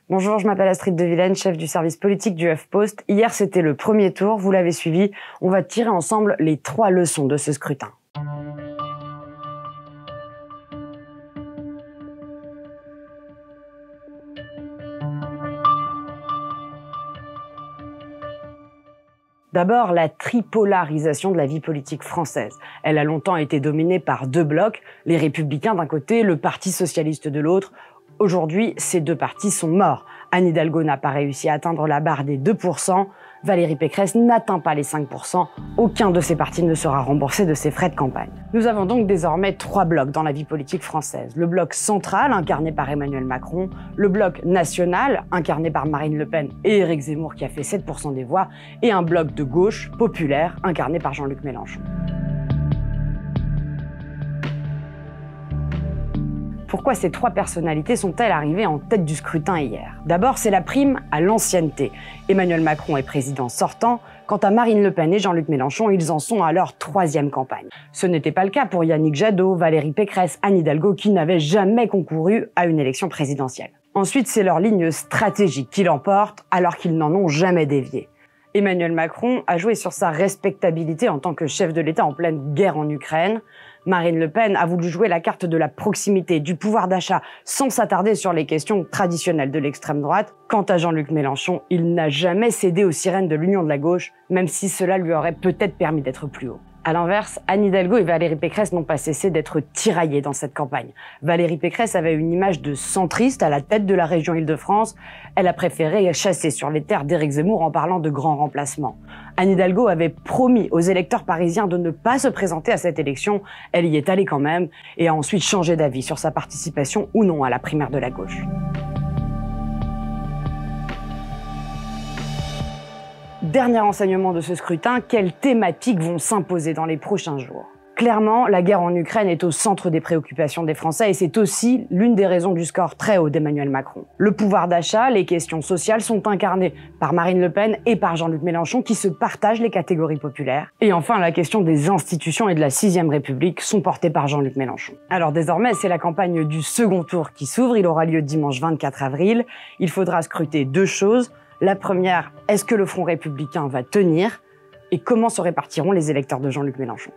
Bonjour, je m'appelle Astrid de Vilaine, chef du service politique du HuffPost. Hier, c'était le premier tour, vous l'avez suivi. On va tirer ensemble les 3 leçons de ce scrutin. D'abord, la tripolarisation de la vie politique française. Elle a longtemps été dominée par 2 blocs, les Républicains d'un côté, le Parti socialiste de l'autre. Aujourd'hui, ces 2 partis sont morts. Anne Hidalgo n'a pas réussi à atteindre la barre des 2%, Valérie Pécresse n'atteint pas les 5%, aucun de ces partis ne sera remboursé de ses frais de campagne. Nous avons donc désormais 3 blocs dans la vie politique française. Le bloc central, incarné par Emmanuel Macron, le bloc national, incarné par Marine Le Pen et Éric Zemmour qui a fait 7% des voix, et un bloc de gauche, populaire, incarné par Jean-Luc Mélenchon. Pourquoi ces 3 personnalités sont-elles arrivées en tête du scrutin hier? D'abord, c'est la prime à l'ancienneté. Emmanuel Macron est président sortant. Quant à Marine Le Pen et Jean-Luc Mélenchon, ils en sont à leur 3e campagne. Ce n'était pas le cas pour Yannick Jadot, Valérie Pécresse, Anne Hidalgo, qui n'avaient jamais concouru à une élection présidentielle. Ensuite, c'est leur ligne stratégique qui l'emporte, alors qu'ils n'en ont jamais dévié. Emmanuel Macron a joué sur sa respectabilité en tant que chef de l'État en pleine guerre en Ukraine. Marine Le Pen a voulu jouer la carte de la proximité, du pouvoir d'achat, sans s'attarder sur les questions traditionnelles de l'extrême droite. Quant à Jean-Luc Mélenchon, il n'a jamais cédé aux sirènes de l'union de la gauche, même si cela lui aurait peut-être permis d'être plus haut. À l'inverse, Anne Hidalgo et Valérie Pécresse n'ont pas cessé d'être tiraillées dans cette campagne. Valérie Pécresse avait une image de centriste à la tête de la région Île-de-France. Elle a préféré chasser sur les terres d'Éric Zemmour en parlant de grand remplacement. Anne Hidalgo avait promis aux électeurs parisiens de ne pas se présenter à cette élection. Elle y est allée quand même et a ensuite changé d'avis sur sa participation ou non à la primaire de la gauche. Dernier enseignement de ce scrutin, quelles thématiques vont s'imposer dans les prochains jours? Clairement, la guerre en Ukraine est au centre des préoccupations des Français et c'est aussi l'une des raisons du score très haut d'Emmanuel Macron. Le pouvoir d'achat, les questions sociales sont incarnées par Marine Le Pen et par Jean-Luc Mélenchon qui se partagent les catégories populaires. Et enfin, la question des institutions et de la 6e République sont portées par Jean-Luc Mélenchon. Alors désormais, c'est la campagne du second tour qui s'ouvre. Il aura lieu dimanche 24 avril. Il faudra scruter 2 choses. La première, est-ce que le Front républicain va tenir? Et comment se répartiront les électeurs de Jean-Luc Mélenchon?